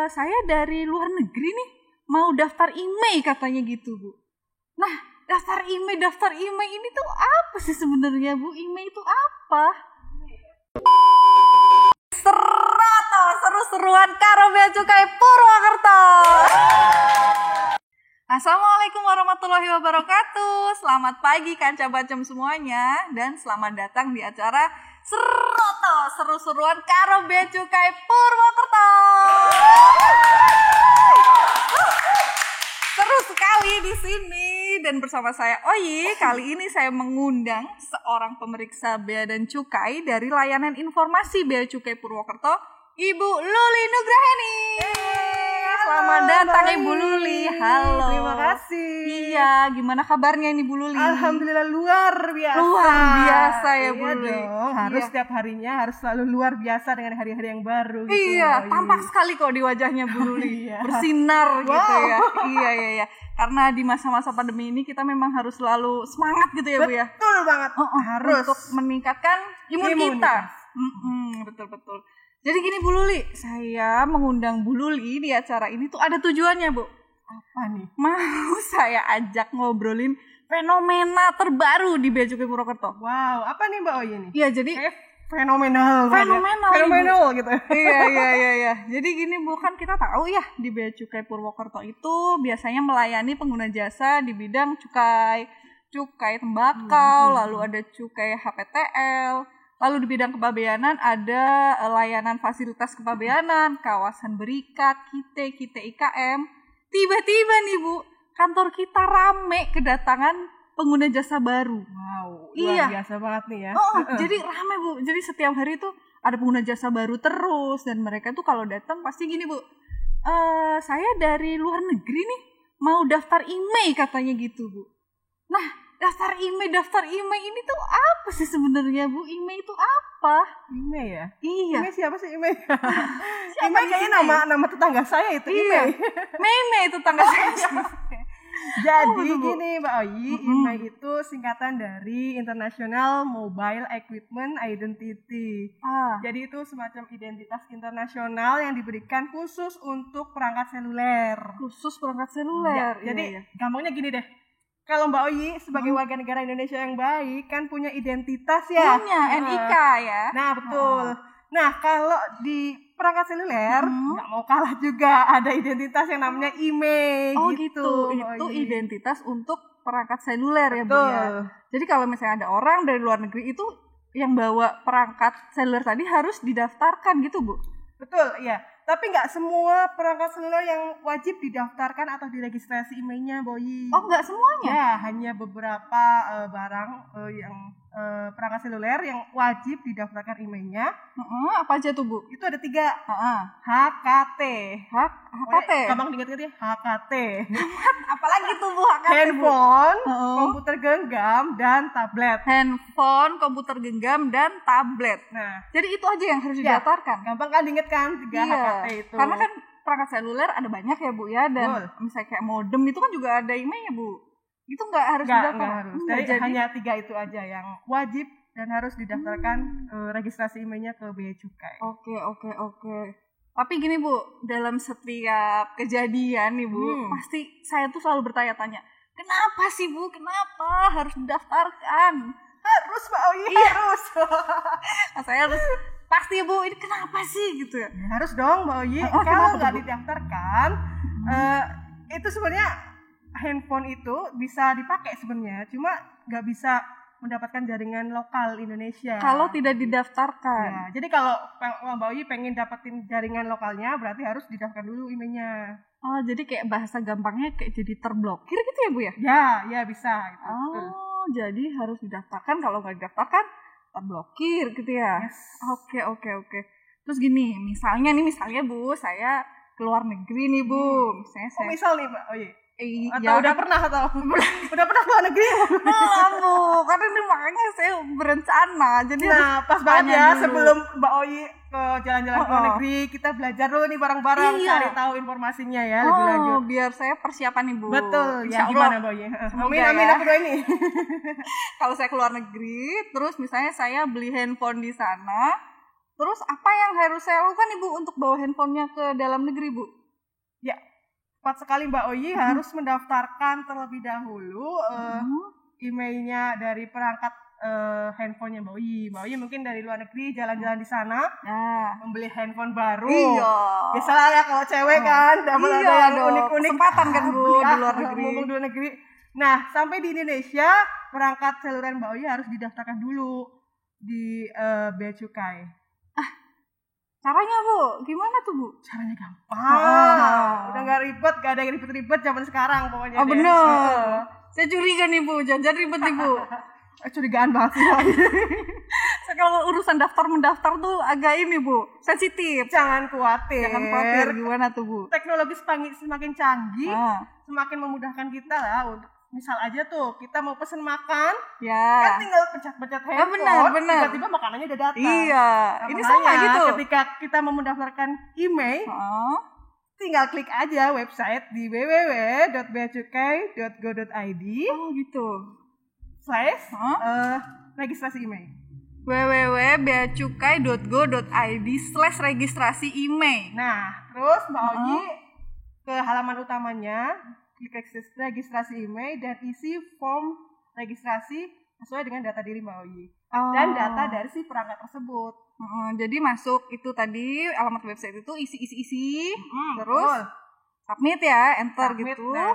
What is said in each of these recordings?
Saya dari luar negeri nih, mau daftar IMEI katanya gitu, Bu. Nah, daftar IMEI ini tuh apa sih sebenarnya, Bu? IMEI itu apa? Seru-seruan karo Bea Cukai Purwokerto. Assalamualaikum warahmatullahi wabarakatuh. Selamat pagi Kanca Bacem semuanya, dan selamat datang di acara seru-seruan karo Bea Cukai Purwokerto. Seru sekali di sini, dan bersama saya Oyi. Kali ini saya mengundang seorang pemeriksa bea dan cukai dari layanan informasi Bea Cukai Purwokerto, Ibu Luli Nugraheni. Selamat datang Ibu Luli. Halo. Terima kasih. Iya, gimana kabarnya ini Bu Luli? Alhamdulillah luar biasa. Luar biasa ya Bu Iya Luli. dong, harus setiap harinya harus selalu luar biasa dengan hari-hari yang baru gitu. Iya, tampak sekali kok di wajahnya Bu Luli. Iya. Bersinar gitu ya. Iya. Karena di masa-masa pandemi ini kita memang harus selalu semangat gitu ya Bu ya. Betul banget. Harus untuk meningkatkan imun kita. Betul. Jadi gini Bu Luli, saya mengundang Bu Luli di acara ini tuh ada tujuannya Bu. apa nih? Mau saya ajak ngobrolin fenomena terbaru di Bea Cukai Purwokerto. Wow, apa nih Mbak Oyi nih? Iya, jadi Fenomenal gitu. Iya. Jadi gini Bu, kan kita tahu ya di Bea Cukai Purwokerto itu biasanya melayani pengguna jasa di bidang cukai tembakau, lalu ada cukai HPTL. Lalu di bidang kepabeanan ada layanan fasilitas kepabeanan, kawasan berikat, kite IKM. Tiba-tiba nih Bu, kantor kita rame kedatangan pengguna jasa baru. Wow, luar biasa banget nih ya. Jadi rame Bu, jadi setiap hari tuh ada pengguna jasa baru terus. Dan mereka tuh kalau datang pasti gini Bu, saya dari luar negeri nih, mau daftar IMEI katanya gitu Bu. Nah, daftar IMEI ini tuh apa sih sebenarnya Bu? IMEI itu apa? IMEI ya? Iya. IMEI siapa sih IMEI? Siapa IMEI kayaknya nama tetangga saya itu. Iya. IMEI. Meme itu tangga saya. Jadi gini Mbak Oyi, IMEI itu singkatan dari International Mobile Equipment Identity. Jadi itu semacam identitas internasional yang diberikan khusus untuk perangkat seluler. Ya, jadi gampangnya gini deh. Kalau Mbak Oyi sebagai warga negara Indonesia yang baik kan punya identitas ya. Punya NIK ya. Nah betul. Nah kalau di perangkat seluler nggak mau kalah juga, ada identitas yang namanya IMEI. Oh gitu. Itu identitas untuk perangkat seluler ya Bu ya. Jadi kalau misalnya ada orang dari luar negeri itu yang bawa perangkat seluler tadi harus didaftarkan gitu Bu. Betul, iya. Tapi nggak semua perangkat seluler yang wajib didaftarkan atau diregistrasi IMEI-nya, Boyi. Oh, nggak semuanya? Ya, hanya beberapa barang yang perangkat seluler yang wajib didaftarkan IMEI-nya. Apa aja tuh, Bu? Itu ada 3. HKT. HKT? Gampang diingat-ingat ya, HKT. Apalagi tuh, Bu, HKT? Handphone, komputer genggam, dan tablet. Handphone, komputer genggam, dan tablet. Nah, jadi itu aja yang harus didaftarkan? Gampang kan diingat kan, 3 HKT itu. Karena kan perangkat seluler ada banyak ya Bu ya, dan misalnya kayak modem itu kan juga ada IMEI ya Bu. Itu nggak harus didaftar? Nggak harus. Jadi hanya 3 itu aja yang wajib dan harus didaftarkan registrasi IMEI-nya ke Bea Cukai. Oke. Tapi gini Bu, dalam setiap kejadian nih Bu, pasti saya tuh selalu bertanya-tanya, kenapa sih Bu? Kenapa harus didaftarkan? Harus Mbak Oyi, harus. Saya harus pasti Bu, ini kenapa sih gitu ya? Harus dong Mbak Oyi. Kalau nggak didaftarkan, itu sebenarnya handphone itu bisa dipakai sebenarnya, cuma nggak bisa mendapatkan jaringan lokal Indonesia. Kalau tidak didaftarkan. Ya, jadi kalau Mbak Oyi pengen dapetin jaringan lokalnya, berarti harus didaftarkan dulu IMEI-nya. Oh, jadi kayak bahasa gampangnya kayak jadi terblokir gitu ya Bu ya? Ya bisa. Gitu. Jadi harus didaftarkan, kalau nggak didaftarkan terblokir gitu ya? Yes. Oke. Terus gini, misalnya Bu, saya keluar negeri nih Bu. Misalnya saya... misal nih Mbak Oyi. Atau udah pernah udah pernah keluar negeri? Belum Bu, karena ini makanya saya berencana. Jadi pas banget ya dulu. Sebelum Mbak Oyi ke jalan-jalan ke luar negeri, kita belajar dulu nih bareng-bareng, cari tahu informasinya ya lebih lanjut. Biar saya persiapan nih Bu. Betul, ya gimana Mbak Oyi? Amin aku doa ini. Kalau saya keluar negeri, terus misalnya saya beli handphone di sana, Terus apa yang harus saya lakukan Ibu untuk bawa handphonenya ke dalam negeri Bu? Ya, tepat sekali Mbak Oyi, harus mendaftarkan terlebih dahulu emailnya dari perangkat handphonenya Mbak Oyi. Mbak Oyi mungkin dari luar negeri jalan-jalan di sana, membeli handphone baru. Iya. Biasalah ya kalau cewek kan, dapat ada yang unik-unik. Kesempatan kan Bu di luar negeri. Ngomong di luar negeri. Nah, sampai di Indonesia perangkat seluler Mbak Oyi harus didaftarkan dulu di Bea Cukai. Caranya Bu, gimana tuh Bu? Caranya gampang. Udah gak ribet, gak ada yang ribet-ribet zaman sekarang pokoknya. Oh bener. Saya curiga nih Bu, jangan ribet nih Bu. Curigaan banget sih. Kalau urusan daftar-mendaftar tuh agak ini Bu, sensitif. Jangan khawatir. Gimana tuh Bu? Teknologi semakin canggih, semakin memudahkan kita lah untuk misal aja tuh kita mau pesen makan, kan tinggal pencet-pencet handphone, tiba-tiba makanannya udah datang. Iya, ini sama gitu. Ketika kita mau mendaftarkan email, tinggal klik aja website di www.beacukai.go.id. Oh gitu. /registrasi email. www.beacukai.go.id/registrasi email. Nah, terus Mbak Oyi ke halaman utamanya, klik registrasi email dan isi form registrasi sesuai dengan data diri Mbak Oyi dan data dari si perangkat tersebut. Jadi masuk itu tadi alamat website itu isi, terus submit ya, enter submit, gitu. Nah,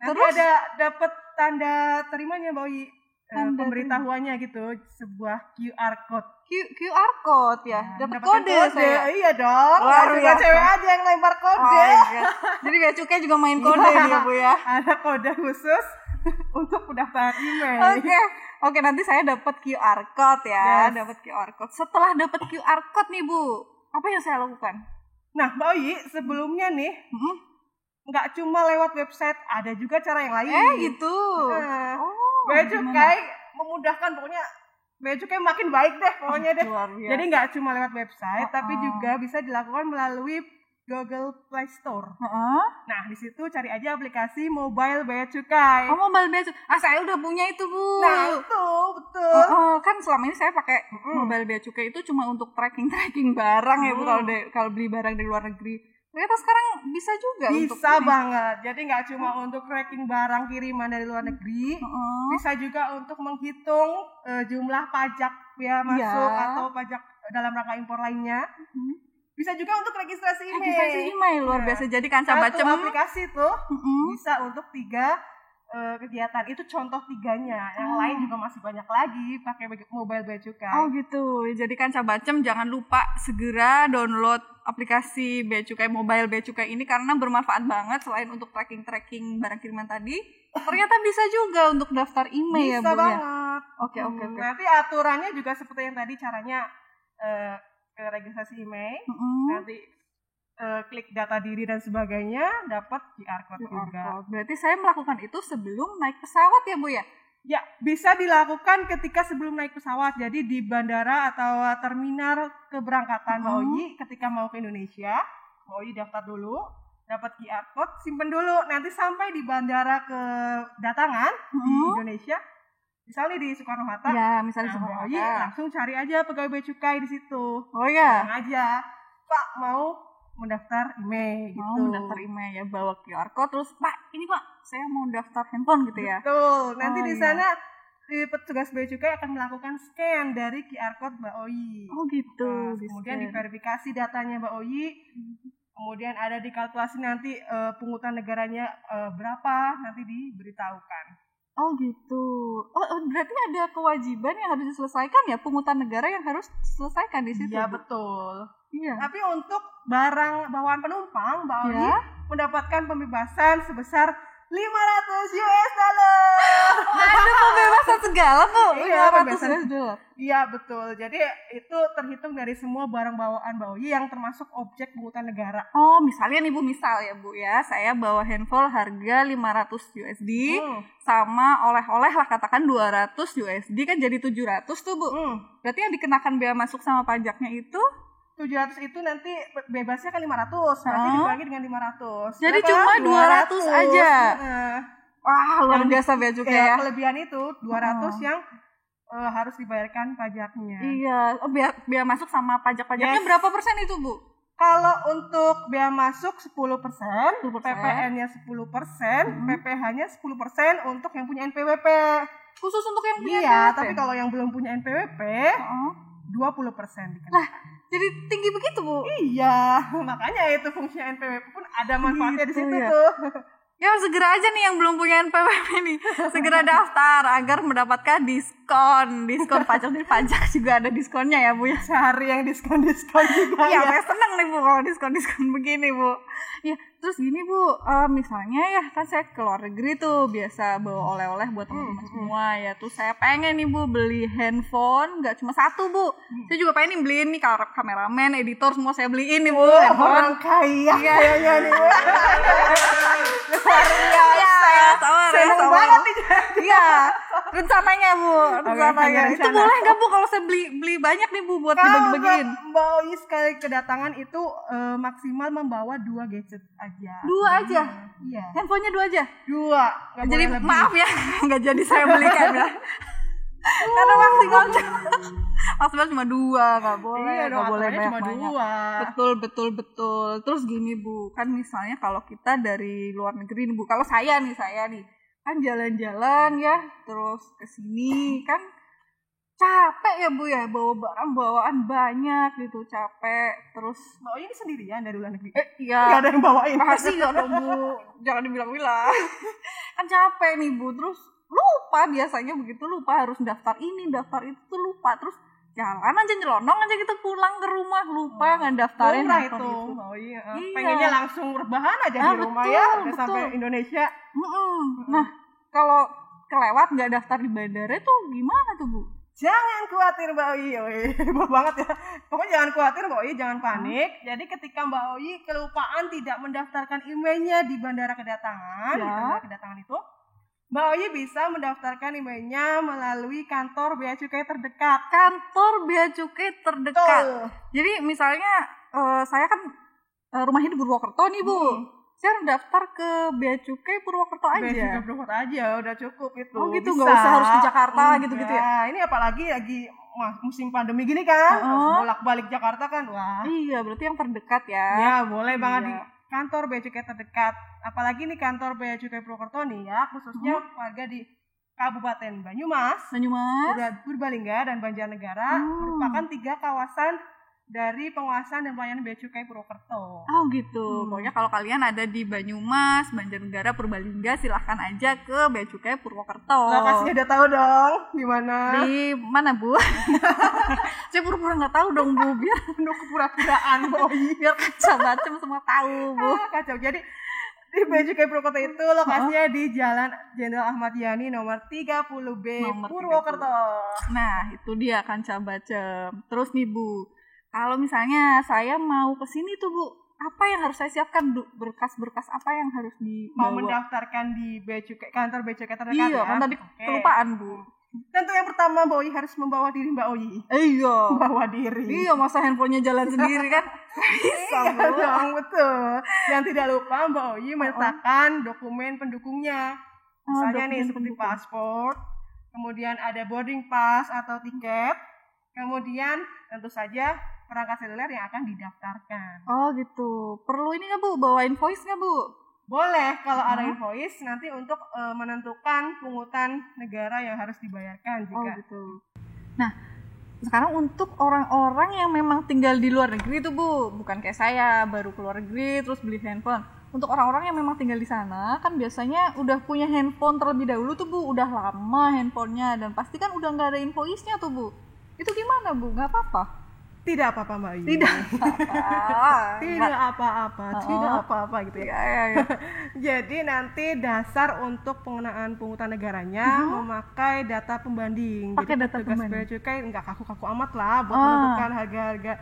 nanti terus ada dapat tanda terimanya Mbak Oyi. Pemberitahuannya gitu, sebuah QR code. QR code ya, dapat kode saya. Iya dong. Luar cewek aja yang lempar kode. Jadi Bea Cukai juga main kode ya Bu ya. Ada kode khusus untuk pendaftaran email. Oke, nanti saya dapat QR code ya, dapat QR code. Setelah dapat QR code nih Bu, apa yang saya lakukan? Nah, Mbak Oyi, sebelumnya nih, nggak cuma lewat website, ada juga cara yang lain. Gitu. Bea Cukai memudahkan, pokoknya Bea Cukai makin baik deh pokoknya deh. Jadi nggak cuma lewat website, tapi juga bisa dilakukan melalui Google Play Store. Nah, di situ cari aja aplikasi Mobile Bea Cukai. Mobile Bea Cukai. Saya udah punya itu Bu. Nah, itu betul. Kan selama ini saya pakai Mobile Bea Cukai itu cuma untuk tracking barang ya Bu, kalau beli barang dari luar negeri. Ternyata sekarang bisa juga bisa banget. Jadi nggak cuma untuk tracking barang kiriman dari luar negeri, bisa juga untuk menghitung jumlah pajak biaya masuk atau pajak dalam rangka impor lainnya. Bisa juga untuk registrasi email. Registrasi email luar biasa. Jadi Kanca Bacem aplikasi tuh bisa untuk 3 kegiatan. Itu contoh 3-nya. Yang lain juga masih banyak lagi pakai Mobile Bea Cukai. Oh gitu. Jadi Kanca Bacem jangan lupa segera download aplikasi Bea Cukai, Mobile Bea Cukai ini karena bermanfaat banget. Selain untuk tracking barang kiriman tadi, ternyata bisa juga untuk daftar email bisa ya Bu banget. Ya. Oke. Nanti aturannya juga seperti yang tadi, caranya ke registrasi email, nanti klik data diri dan sebagainya, dapat QR code juga. Berarti saya melakukan itu sebelum naik pesawat ya Bu ya? Ya, bisa dilakukan ketika sebelum naik pesawat. Jadi di bandara atau terminal keberangkatan Mbak Oyi ketika mau ke Indonesia, Mbak Oyi daftar dulu, dapat QR code, simpen dulu. Nanti sampai di bandara kedatangan di Indonesia, misalnya di Soekarno-Hatta. Ya, misalnya Soekarno-Hatta. Mbak Oyi langsung cari aja pegawai Bea Cukai di situ. Oh ya. Aja, Pak mau mendaftar email gitu. Mendaftar email ya, bawa QR code terus Pak, ini Pak, saya mau daftar handphone gitu ya. Betul. Nanti di sana petugas Bea Cukai akan melakukan scan dari QR code Mbak Oyi. Oh gitu. Kemudian diverifikasi datanya Mbak Oyi. Kemudian ada dikalkulasi nanti pungutan negaranya berapa, nanti diberitahukan. Oh gitu. Berarti ada kewajiban yang harus diselesaikan ya, pungutan negara yang harus diselesaikan di situ. Iya betul. Iya. Tapi untuk barang bawaan penumpang, Mbak Oyi mendapatkan pembebasan sebesar $500. Ada pembebasan segala Bu. Iya, $500. Iya betul. Jadi itu terhitung dari semua barang bawaan Mbak Oyi yang termasuk objek pungutan negara. Oh, misalnya nih Bu, ya Bu ya, saya bawa handphone harga $500 sama oleh-oleh lah katakan $200 kan jadi $700 tuh Bu. Berarti yang dikenakan bea masuk sama pajaknya itu 700 itu nanti bebasnya kan 500, berarti dibagi dengan 500. Jadi cuma 200 aja. Wah, luar biasa Bea Cukai ya. Kelebihan itu 200 yang harus dibayarkan pajaknya. Iya, biaya masuk sama pajak-pajaknya berapa persen itu, Bu? Kalau untuk biaya masuk 10%, PPN-nya 10%, PPh-nya 10% untuk yang punya NPWP. Khusus untuk yang punya NPWP? Iya, tapi kalau yang belum punya NPWP, 20% dikenakan. Lah, jadi tinggi begitu, Bu? Iya, makanya itu fungsinya NPWP pun ada manfaatnya di situ tuh. Ya segera aja nih yang belum punya NPWP nih, segera daftar agar mendapatkan diskon pajak. Di pajak juga ada diskonnya ya, Bu ya. Cari yang diskon juga. Iya, saya seneng nih, Bu, kalau diskon begini, Bu. Ya, terus gini, Bu, misalnya ya kan saya ke luar negeri tuh biasa bawa oleh-oleh buat teman-teman semua ya. Terus saya pengen nih, Bu, beli handphone, nggak cuma satu, Bu. Saya juga pengen nih beliin nih kameramen, editor semua saya beliin nih, Bu. Orang kaya kayaknya nih, Bu. Seneng banget nih. Iya, rencananya, Bu. Rencananya. Itu boleh nggak, Bu, kalau saya beli banyak nih, Bu, buat dibagi-bagiin? Mbak Oyi sekali kedatangan itu maksimal membawa 2 gadget aja. 2 aja? Iya. Handphonenya 2 aja? 2. Jadi maaf ya, nggak jadi saya belikan ya. Karena maksimal cuma 2, nggak boleh. Iya, nggak boleh cuma 2. Betul. Terus gini, Bu, kan misalnya kalau kita dari luar negeri nih, Bu, kalau saya nih kan jalan-jalan ya, terus kesini kan capek ya, Bu ya, bawa barang bawaan banyak gitu, capek. Terus Mbak Oyi ini sendirian dari luar negeri? Iya. Gak ada yang bawain? Pasti gak dong, Bu, jangan dibilang-bilang. Kan capek nih, Bu, terus lupa, biasanya begitu, lupa harus daftar ini, daftar itu tuh lupa. Terus jalan aja nyelonong aja gitu pulang ke rumah, lupa ngedaftarin itu. Mbak Oyi pengennya langsung rebahan aja di rumah, betul, ya udah sampai Indonesia. Nah, kalau kelewat nggak daftar di bandara tuh gimana tuh, Bu? Jangan khawatir, Mbak Oyi. Hebat banget ya. Pokoknya jangan khawatir, Mbak Oyi, jangan panik. Jadi ketika Mbak Oyi kelupaan tidak mendaftarkan emailnya di bandara kedatangan, di bandara kedatangan itu, Mbak Oyi bisa mendaftarkan emailnya melalui kantor bea cukai terdekat. Kantor bea cukai terdekat. Betul. Jadi misalnya saya kan rumahnya di Purwokerto nih, Bu. Saya daftar ke bea cukai Purwokerto aja. Bea cukai Purwokerto aja udah cukup itu. Oh gitu, nggak usah harus ke Jakarta gitu-gitu ya. Ini apalagi lagi musim pandemi gini kan, bolak-balik Jakarta kan. Wah. Iya, berarti yang terdekat ya. Ya, boleh banget di kantor bea cukai terdekat. Apalagi nih kantor bea cukai Purwokerto nih ya, khususnya warga di Kabupaten Banyumas, Purbalingga dan Banjarnegara merupakan 3 kawasan dari penguasaan dan pelayanan bea cukai Purwokerto. Oh gitu. Pokoknya kalau kalian ada di Banyumas, Banjarnegara, Purbalingga, silahkan aja ke bea cukai Purwokerto. Lokasinya udah tahu dong di mana? Di mana, Bu? Saya pura-pura nggak tahu dong, Bu. Biar penuh kepura-puraan, biar kacau-kacau semua tahu, Bu. Kacau. Jadi di bea cukai Purwokerto itu lokasinya di Jalan Jenderal Ahmad Yani nomor 30B Purwokerto. Nah, itu dia kancah-bacem. Terus nih, Bu, kalau misalnya saya mau ke sini tuh, Bu, apa yang harus saya siapkan? Berkas-berkas apa yang harus dibawa? Mau mendaftarkan di bea cukai, kantor bea cukai terdekat? Iya, kan tadi kelupaan, Bu. Tentu yang pertama Mbak Oyi harus membawa diri Mbak Oyi. Iya. Bawa diri. Iya, masa handphonenya jalan sendiri kan? Bisa, Bu. Iya, betul. Yang tidak lupa Mbak Oyi meletakkan dokumen pendukungnya. Misalnya nih seperti paspor, kemudian ada boarding pass atau tiket, kemudian tentu saja perangkat seluler yang akan didaftarkan. Oh gitu. Perlu ini nggak, Bu? Bawa invoice nggak, Bu? Boleh kalau ada invoice nanti untuk menentukan pungutan negara yang harus dibayarkan jika. Oh gitu. Nah, sekarang untuk orang-orang yang memang tinggal di luar negeri itu, Bu, bukan kayak saya baru keluar negeri terus beli handphone. Untuk orang-orang yang memang tinggal di sana kan biasanya udah punya handphone terlebih dahulu tuh, Bu, udah lama handphonenya dan pasti kan udah nggak ada invoice-nya tuh, Bu. Itu gimana, Bu? Nggak apa-apa? Tidak apa-apa, Mbak Oyi. Tidak apa-apa. Tidak apa-apa gitu ya. Jadi nanti dasar untuk pengenaan pungutan negaranya memakai data pembanding. Pakai data pembanding. Bea cukai nggak kaku-kaku amat lah buat menentukan harga-harga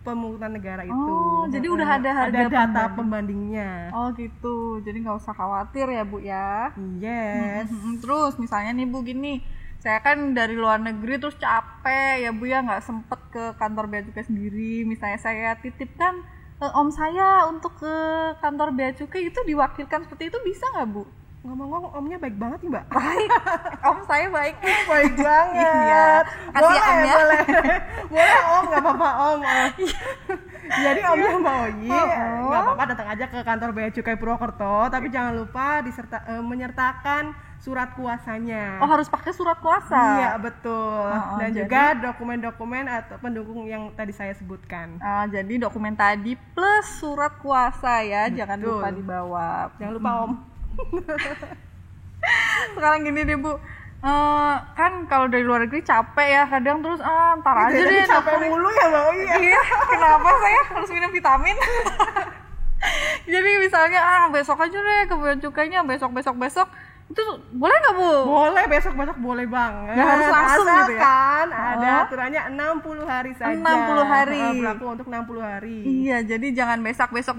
pemungutan negara itu. Jadi udah ada harga data pembandingnya. Oh gitu. Jadi nggak usah khawatir ya, Bu ya. Yes. Terus misalnya nih, Bu, gini. Saya kan dari luar negeri terus capek ya, Bu ya, nggak sempet ke kantor bea cukai sendiri. Misalnya saya titipkan om saya untuk ke kantor bea cukai, itu diwakilkan seperti itu bisa nggak, Bu? Ngomong-ngomong, omnya baik banget nih, Mbak. Baik. Om saya baik. Baik banget. Iya. Boleh, Om ya. boleh. Boleh Om, nggak apa-apa Om. Jadi omnya Mbak Oyi, nggak apa-apa datang aja ke kantor Bea Cukai Purwokerto, tapi jangan lupa menyertakan surat kuasanya. Oh, harus pakai surat kuasa. Iya, betul. Dan jadi, juga dokumen-dokumen atau pendukung yang tadi saya sebutkan. Jadi dokumen tadi plus surat kuasa ya, jangan lupa dibawa. Jangan lupa Om. Sekarang gini deh Bu, kan kalau dari luar negeri capek ya kadang, terus ntar aja deh capek mulu ya Mbak Oyi. Iya, kenapa saya harus minum vitamin? Jadi misalnya besok aja deh ke bea cukainya, besok itu boleh nggak Bu? Boleh, besok boleh banget. Nggak harus langsung gitu ya? Asalkan ada aturannya 60 hari saja. 60 hari. Berlaku untuk 60 hari. Iya, jadi jangan besok 1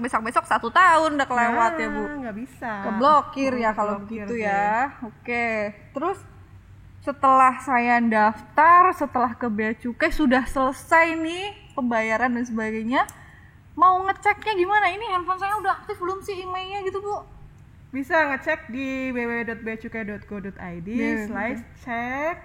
tahun udah kelewat ya Bu. Nggak bisa. Keblokir ya kalau begitu ya. Oke. Terus setelah saya daftar, setelah ke bea cukai sudah selesai nih pembayaran dan sebagainya, mau ngeceknya gimana? Ini handphone saya udah aktif belum sih emailnya gitu Bu? Bisa ngecek di www.beacukai.go.id/cek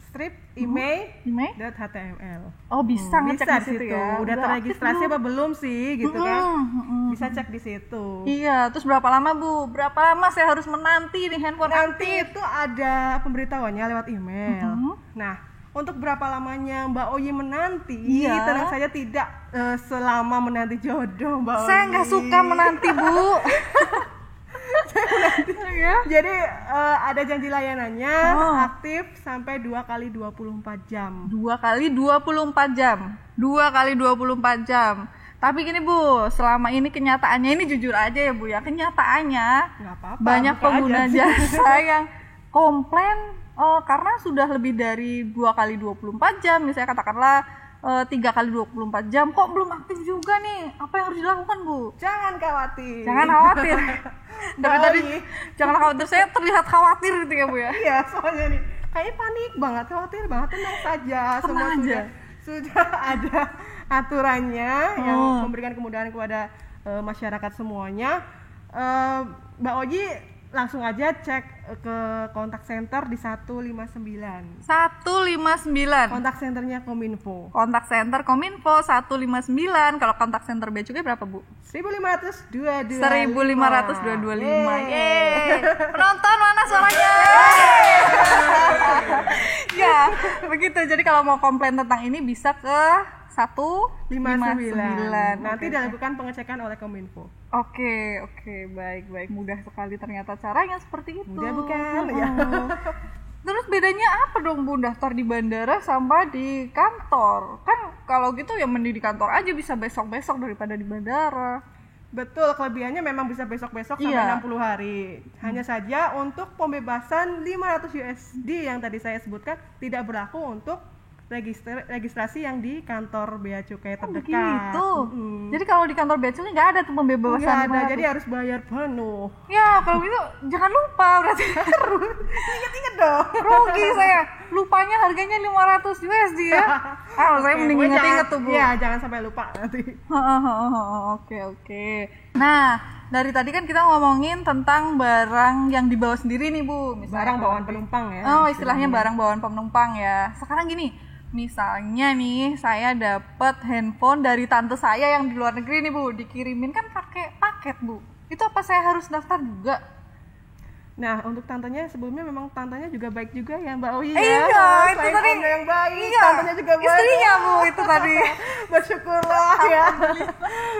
strip email.html. Oh, bisa ngecek di situ ya. Udah terregistrasi apa belum sih gitu kan? Bisa cek di situ. Iya, terus berapa lama Bu? Berapa lama saya harus menanti nih handphone Nanti itu ada pemberitahuannya lewat email. Nah, untuk berapa lamanya Mbak Oyi menanti, tenang saja tidak selama menanti jodoh Mbak Oyi. Saya nggak suka menanti Bu. Jadi ada janji layanannya aktif sampai 2 kali 24 jam. 2 kali 24 jam. 2 kali 24 jam. Tapi gini Bu, selama ini kenyataannya, ini jujur aja ya Bu ya, kenyataannya banyak pengguna jasa yang komplain karena sudah lebih dari 2 kali 24 jam, misalnya katakanlah 3 kali 24 jam, kok belum aktif juga nih, apa yang harus dilakukan Bu? Jangan khawatir. Dari tadi jangan khawatir, saya terlihat khawatir gitu ya Bu ya. Iya, soalnya nih kayaknya panik banget, khawatir banget. Tenang saja, semua sudah ada aturannya yang memberikan kemudahan kepada masyarakat semuanya. Mbak Oji langsung aja cek ke kontak center di 159. 159. Kontak centernya Kominfo. Kontak center Kominfo 159. Kalau kontak center bea cukai berapa Bu? 1.525. 1.525. Yeay. Penonton mana suaranya? Ya, begitu. Jadi kalau mau komplain tentang ini bisa ke 159. Nanti dilakukan pengecekan oleh Kominfo. Oke, baik. Mudah sekali ternyata caranya seperti itu. Mudah bukan? Ya. Terus bedanya apa dong Bu daftar di bandara sama di kantor? Kan kalau gitu ya mending di kantor aja, bisa besok-besok daripada di bandara. Betul, kelebihannya memang bisa besok-besok sampai 60 hari. Hanya saja untuk pembebasan 500 USD yang tadi saya sebutkan tidak berlaku untuk registrasi yang di kantor bea cukai terdekat. Gitu. Jadi kalau di kantor bea cukai nggak ada tuh pembebasan. Nggak ada, jadi harus bayar penuh. Ya kalau gitu jangan lupa berarti. Ingat dong. Rugi saya. Lupanya harganya 500 USD ya. Saya mending ingat tuh Bu. Iya, jangan sampai lupa nanti. Oke. Nah, dari tadi kan kita ngomongin tentang barang yang dibawa sendiri nih Bu. Barang Misalnya bawaan penumpang ya. Istilahnya barang bawaan penumpang ya. Sekarang gini. Misalnya nih, saya dapat handphone dari tante saya yang di luar negeri nih Bu, dikirimin kan pakai paket Bu. Itu apa saya harus daftar juga? Nah, untuk tantenya sebelumnya memang tantenya juga baik juga ya Mbak Oyi ya. Iya, itu tadi yang baik, tantenya juga baik. Istrinya Bu itu tadi. Bersyukurlah ya.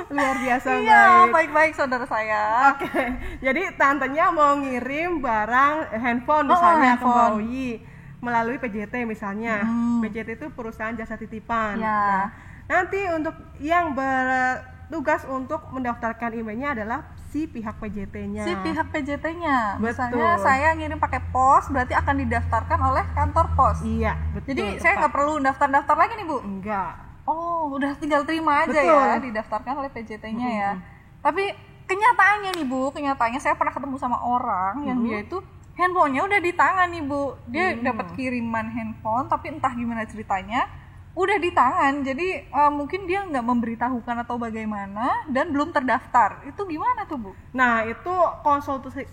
Luar biasa baik. Iya, baik-baik saudara saya. Oke. Jadi tantenya mau ngirim barang handphone misalnya ke Mbak Oyi melalui PJT misalnya. PJT itu perusahaan jasa titipan. Ya. Nah, nanti untuk yang bertugas untuk mendaftarkan emailnya adalah si pihak PJT-nya. Misalnya saya ngirim pakai pos, berarti akan didaftarkan oleh kantor pos. Iya, betul. Jadi saya nggak perlu daftar lagi nih Bu? Enggak. Oh, udah tinggal terima aja ya, didaftarkan oleh PJT-nya ya. Tapi kenyataannya nih Bu, saya pernah ketemu sama orang yang dia itu handphonenya udah di tangan nih Bu. Dia dapat kiriman handphone, tapi entah gimana ceritanya udah di tangan, jadi mungkin dia nggak memberitahukan atau bagaimana dan belum terdaftar. Itu gimana tuh Bu? Nah itu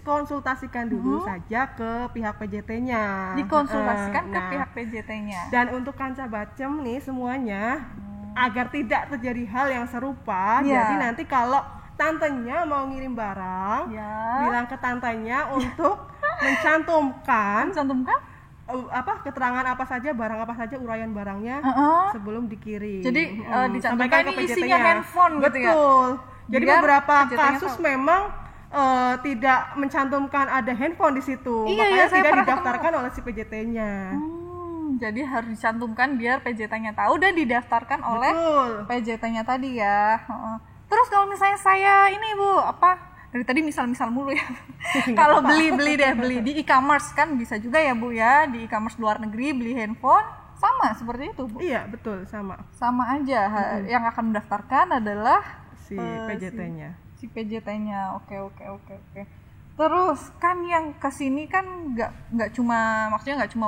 konsultasikan dulu saja ke pihak PJT-nya. Dikonsultasikan ke pihak PJT-nya. Dan untuk Kanca Bacem nih semuanya, agar tidak terjadi hal yang serupa, jadi nanti kalau tantenya mau ngirim barang, bilang ke tantenya untuk mencantumkan keterangan apa saja, barang apa saja, uraian barangnya sebelum dikirim. Jadi dicantumkan ini isinya handphone gitu ya. Betul. Jadi beberapa kasus memang tidak mencantumkan ada handphone di situ, makanya tidak didaftarkan oleh si PJT-nya. Jadi harus dicantumkan biar PJT-nya tahu dan didaftarkan oleh PJT-nya tadi ya. Terus kalau misalnya saya ini Bu, dari tadi misal-misal mulu ya. Kalau beli di e-commerce kan bisa juga ya Bu ya, di e-commerce luar negeri beli handphone sama seperti itu Bu. Iya betul, sama aja. Yang akan mendaftarkan adalah si PJT-nya. Si PJT-nya. Oke. Terus kan yang kesini kan nggak cuma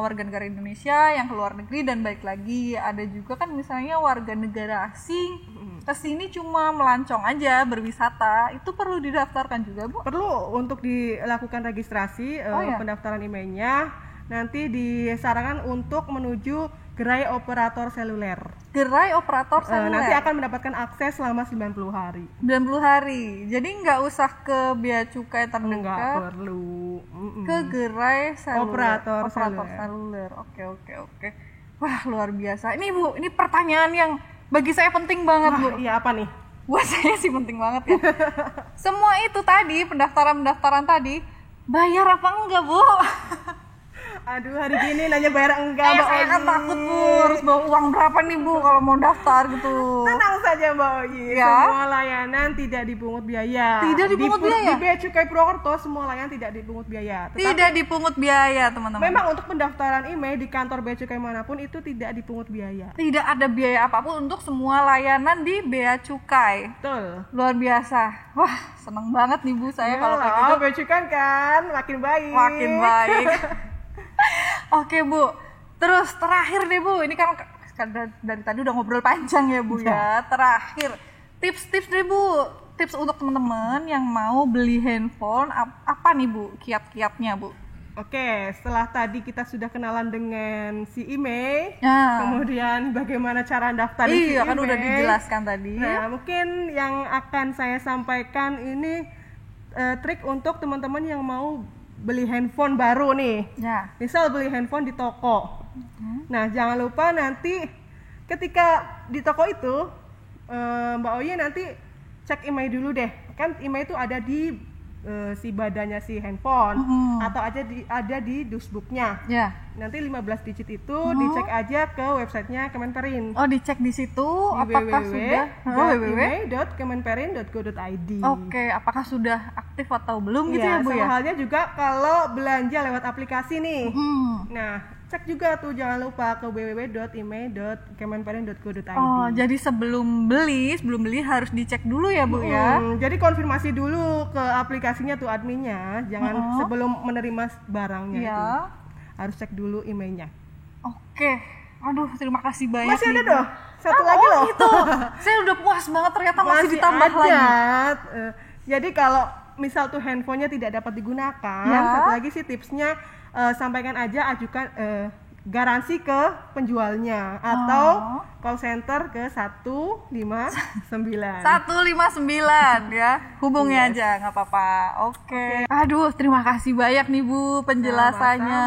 warga negara Indonesia yang ke luar negeri dan balik lagi, ada juga kan misalnya warga negara asing kesini cuma melancong aja berwisata, itu perlu didaftarkan juga Bu? Perlu untuk dilakukan registrasi pendaftaran emailnya. Nanti disarankan untuk menuju gerai operator seluler. Gerai operator seluler. Nanti akan mendapatkan akses selama 90 hari. 90 hari. Jadi nggak usah ke bea cukai terdekat. Nggak perlu. Ke gerai seluler. Operator seluler. Oke. Wah, luar biasa. Ini Bu, ini pertanyaan yang bagi saya penting banget Bu. Iya, apa nih? Buat saya sih penting banget ya. Semua itu tadi, pendaftaran tadi, bayar apa enggak Bu? Aduh, hari gini nanya bayar enggak Mbak Oyi. Saya kan takut Bu, harus bawa uang berapa nih Bu kalau mau daftar gitu. Tenang saja Mbak Oyi, semua layanan tidak dipungut biaya. Tidak dipungut biaya? Di Bea Cukai Purwokerto semua layanan tidak dipungut biaya. Tidak dipungut biaya teman-teman. Memang untuk pendaftaran email di kantor Bea Cukai manapun itu tidak dipungut biaya. Tidak ada biaya apapun untuk semua layanan di Bea Cukai. Betul. Luar biasa. Wah, seneng banget nih Bu saya kalau kayak gitu. Bea Cukai kan makin baik. Makin baik. Oke Bu, terus terakhir deh Bu, ini kan dari tadi udah ngobrol panjang ya Bu ya. Terakhir, tips-tips deh Bu, tips untuk teman-teman yang mau beli handphone, apa nih Bu kiat-kiatnya Bu? Oke, setelah tadi kita sudah kenalan dengan si email, kemudian bagaimana cara daftar di si email. Iya kan udah dijelaskan tadi. Nah mungkin yang akan saya sampaikan ini trik untuk teman-teman yang mau beli handphone baru nih, misal beli handphone di toko. Nah jangan lupa nanti ketika di toko itu Mbak Oyi nanti cek email dulu deh, kan email itu ada di si badannya si handphone atau ada di dusbuknya. Nanti 15 digit itu dicek aja ke websitenya Kemenperin. Oh, dicek di situ di apakah sudah www.kemenperin.go.id. Oke, apakah sudah aktif atau belum gitu ya Bu ya? Sama halnya juga kalau belanja lewat aplikasi nih. Nah, cek juga tuh, jangan lupa ke www.email.kemenperin.go.id. Oh, jadi sebelum beli harus dicek dulu ya Bu ya? Jadi konfirmasi dulu ke aplikasinya tuh adminnya, jangan sebelum menerima barangnya itu. Harus cek dulu emailnya. Oke. Aduh, terima kasih banyak. Masih ada dong. Satu lagi loh. Gitu. Saya udah puas banget, ternyata masih ditambah lagi. Jadi kalau misal tuh handphonenya tidak dapat digunakan, satu lagi sih tipsnya, sampaikan aja, ajukan garansi ke penjualnya atau call center ke 159. 159 ya, hubungi aja, nggak apa-apa. Oke. Aduh, terima kasih banyak nih Bu penjelasannya.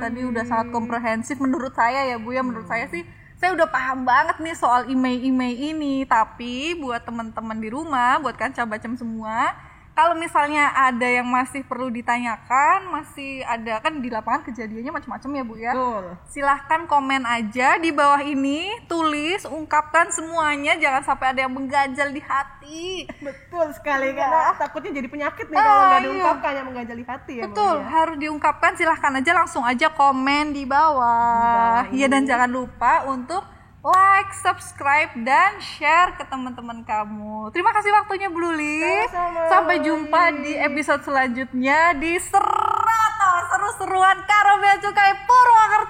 Tadi udah sangat komprehensif menurut saya ya Bu ya. Menurut saya sih, saya udah paham banget nih soal email ini. Tapi buat teman-teman di rumah, buat Kanca Bacem semua, kalau misalnya ada yang masih perlu ditanyakan, masih ada kan di lapangan kejadiannya macam-macam ya Bu ya. Betul. Silahkan komen aja di bawah ini, tulis, ungkapkan semuanya, jangan sampai ada yang mengganjal di hati. Betul sekali, karena takutnya jadi penyakit nih kalau nggak diungkapkan yang mengganjal di hati ya. Betul, harus diungkapkan. Silahkan aja langsung aja komen di bawah. Iya, dan jangan lupa untuk like, subscribe, dan share ke teman-teman kamu. Terima kasih waktunya Bu Luli. Sampai jumpa di episode selanjutnya di seru-seruan Karo Bea Cukai Purwokerto.